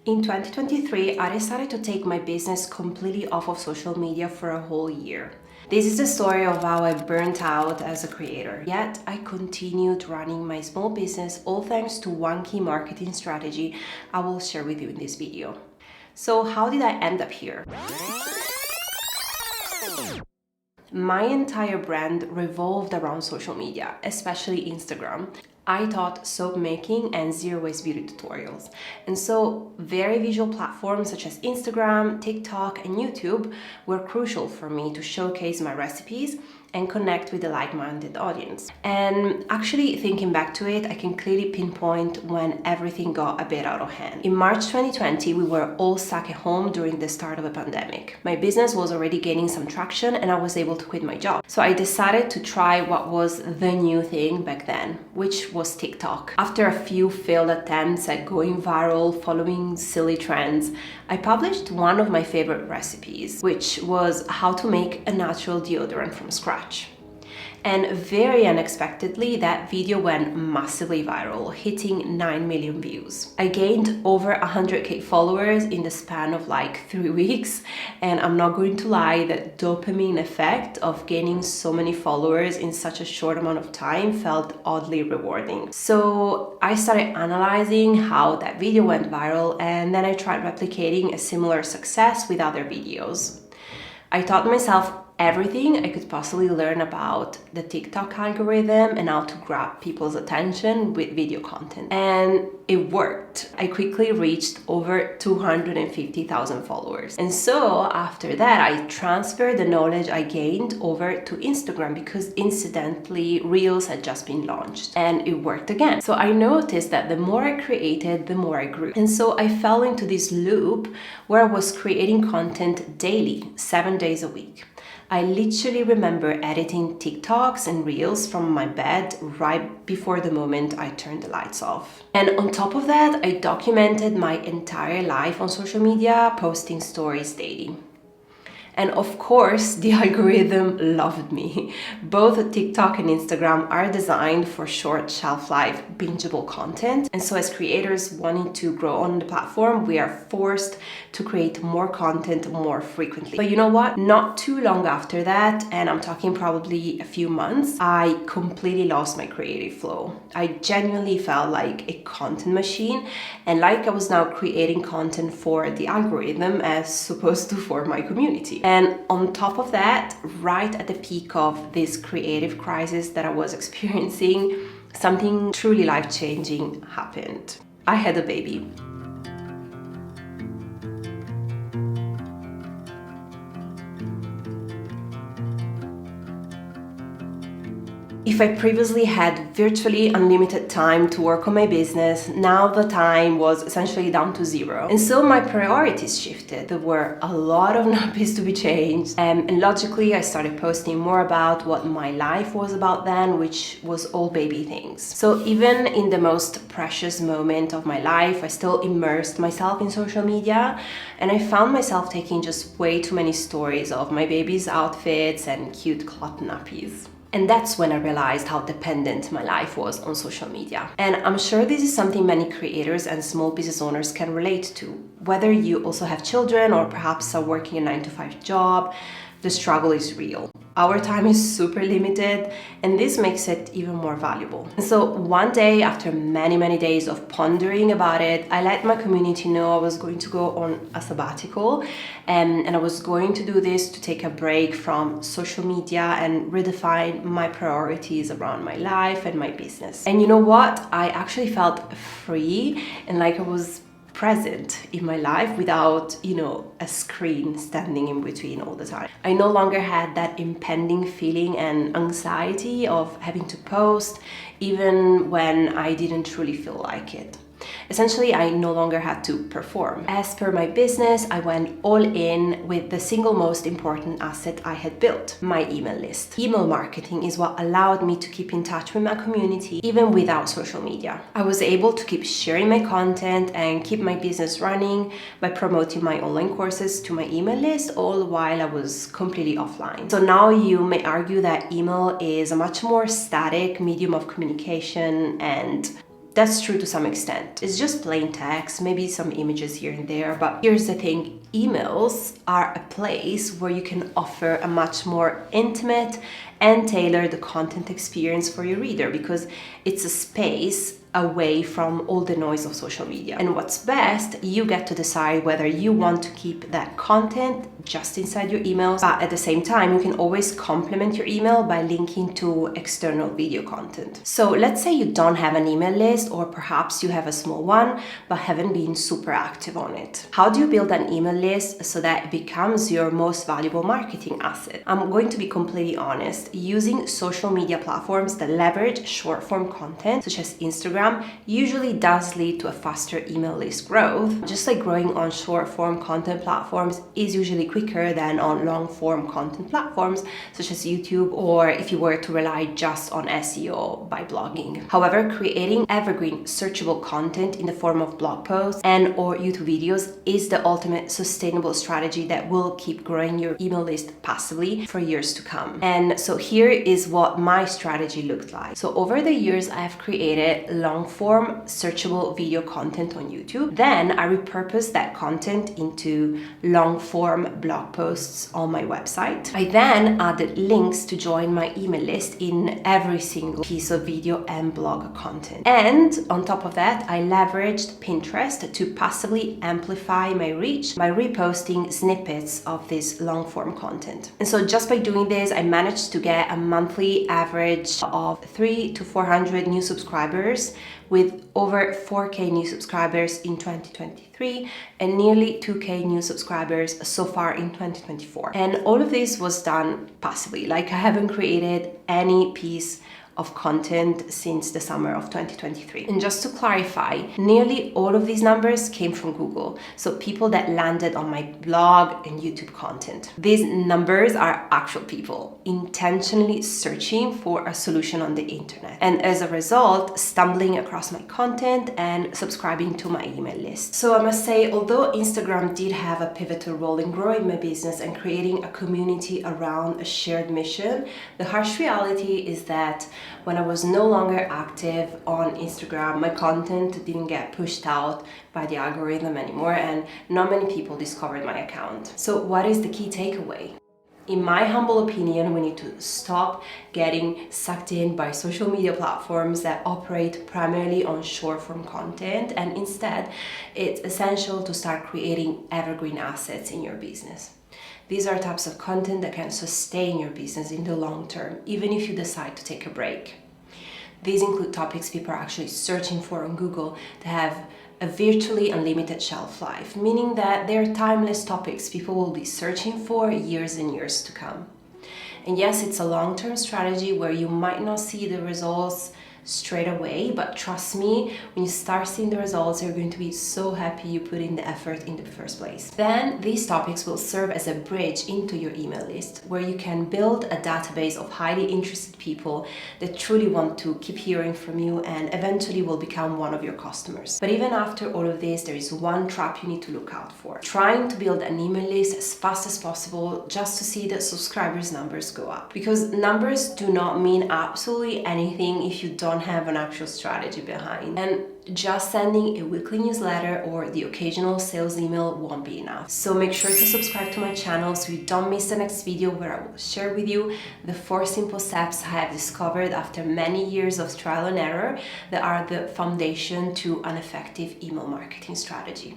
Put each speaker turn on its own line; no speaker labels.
In 2023, I decided to take my business completely off of social media for a whole year. This is the story of how I burnt out as a creator. Yet, I continued running my small business all thanks to one key marketing strategy I will share with you in this video. So how did I end up here? My entire brand revolved around social media, especially Instagram. I taught soap making and zero-waste beauty tutorials. And so very visual platforms such as Instagram, TikTok, and YouTube were crucial for me to showcase my recipes and connect with the like-minded audience. And actually thinking back to it, I can clearly pinpoint when everything got a bit out of hand. In March 2020, we were all stuck at home during the start of a pandemic. My business was already gaining some traction and I was able to quit my job. So I decided to try what was the new thing back then, which was TikTok. After a few failed attempts at going viral, following silly trends, I published one of my favorite recipes, which was how to make a natural deodorant from scratch. And very unexpectedly, that video went massively viral, hitting 9 million views. I gained over 100k followers in the span of like 3 weeks, and I'm not going to lie, that dopamine effect of gaining so many followers in such a short amount of time felt oddly rewarding. So I started analyzing how that video went viral, and then I tried replicating a similar success with other videos. I taught myself everything I could possibly learn about the TikTok algorithm and how to grab people's attention with video content. And it worked. I quickly reached over 250,000 followers. And so after that, I transferred the knowledge I gained over to Instagram because incidentally, Reels had just been launched and it worked again. So I noticed that the more I created, the more I grew. And so I fell into this loop where I was creating content daily, 7 days a week. I literally remember editing TikToks and Reels from my bed right before the moment I turned the lights off. And on top of that, I documented my entire life on social media, posting stories daily. And of course, the algorithm loved me. Both TikTok and Instagram are designed for short shelf life, bingeable content. And so as creators wanting to grow on the platform, we are forced to create more content more frequently. But you know what? Not too long after that, and I'm talking probably a few months, I completely lost my creative flow. I genuinely felt like a content machine and like I was now creating content for the algorithm as opposed to for my community. And on top of that, right at the peak of this creative crisis that I was experiencing, something truly life-changing happened. I had a baby. If I previously had virtually unlimited time to work on my business, now the time was essentially down to zero. And so my priorities shifted. There were a lot of nappies to be changed. And logically, I started posting more about what my life was about then, which was all baby things. So even in the most precious moment of my life, I still immersed myself in social media. And I found myself taking just way too many stories of my baby's outfits and cute cloth nappies. And that's when I realized how dependent my life was on social media. And I'm sure this is something many creators and small business owners can relate to. Whether you also have children or perhaps are working a 9-to-5 job, the struggle is real. Our time is super limited, and this makes it even more valuable. And so one day, after many days of pondering about it, I let my community know I was going to go on a sabbatical, and I was going to do this to take a break from social media and redefine my priorities around my life and my business. And you know what? I actually felt free and like I was present in my life without, a screen standing in between all the time. I no longer had that impending feeling and anxiety of having to post even when I didn't truly feel like it. Essentially, I no longer had to perform. As per my business, I went all in with the single most important asset I had built, my email list. Email marketing is what allowed me to keep in touch with my community even without social media. I was able to keep sharing my content and keep my business running by promoting my online courses to my email list, all while I was completely offline. So now you may argue that email is a much more static medium of communication and That's true to some extent. It's just plain text, maybe some images here and there, but here's the thing. Emails are a place where you can offer a much more intimate and tailored content experience for your reader, because it's a space away from all the noise of social media. And what's best, you get to decide whether you want to keep that content just inside your emails, but at the same time, you can always complement your email by linking to external video content. So let's say you don't have an email list, or perhaps you have a small one, but haven't been super active on it. How do you build an email list so that it becomes your most valuable marketing asset? I'm going to be completely honest. Using social media platforms that leverage short form content, such as Instagram, usually does lead to a faster email list growth. Just like growing on short form content platforms is usually quicker than on long form content platforms such as YouTube, or if you were to rely just on SEO by blogging. However, creating evergreen searchable content in the form of blog posts and or YouTube videos is the ultimate sustainable strategy that will keep growing your email list passively for years to come. And so here is what my strategy looked like. So over the years, I have created long-form searchable video content on YouTube. Then I repurposed that content into long-form blog posts on my website. I then added links to join my email list in every single piece of video and blog content. And on top of that, I leveraged Pinterest to passively amplify my reach by reposting snippets of this long-form content. And so just by doing this, I managed to get a monthly average of 300 to 400 new subscribers, with over 4K new subscribers in 2023 and nearly 2K new subscribers so far in 2024. And all of this was done passively. Like, I haven't created any piece of content since the summer of 2023. And just to clarify, nearly all of these numbers came from Google. So people that landed on my blog and YouTube content. These numbers are actual people intentionally searching for a solution on the internet. And as a result, stumbling across my content and subscribing to my email list. So I must say, although Instagram did have a pivotal role in growing my business and creating a community around a shared mission, the harsh reality is that when I was no longer active on Instagram, my content didn't get pushed out by the algorithm anymore, and not many people discovered my account. So what is the key takeaway? In my humble opinion, we need to stop getting sucked in by social media platforms that operate primarily on short-form content, and instead, it's essential to start creating evergreen assets in your business. These are types of content that can sustain your business in the long term, even if you decide to take a break. These include topics people are actually searching for on Google that have a virtually unlimited shelf life, meaning that they're timeless topics people will be searching for years and years to come. And yes, it's a long-term strategy where you might not see the results straight away, but trust me, when you start seeing the results, you're going to be so happy you put in the effort in the first place. Then these topics will serve as a bridge into your email list, where you can build a database of highly interested people that truly want to keep hearing from you and eventually will become one of your customers. But even after all of this, there is one trap you need to look out for: trying to build an email list as fast as possible just to see the subscribers numbers go up. Because numbers do not mean absolutely anything if you don't have an actual strategy behind. And just sending a weekly newsletter or the occasional sales email won't be enough. So make sure to subscribe to my channel so you don't miss the next video, where I will share with you the 4 simple steps I have discovered after many years of trial and error that are the foundation to an effective email marketing strategy.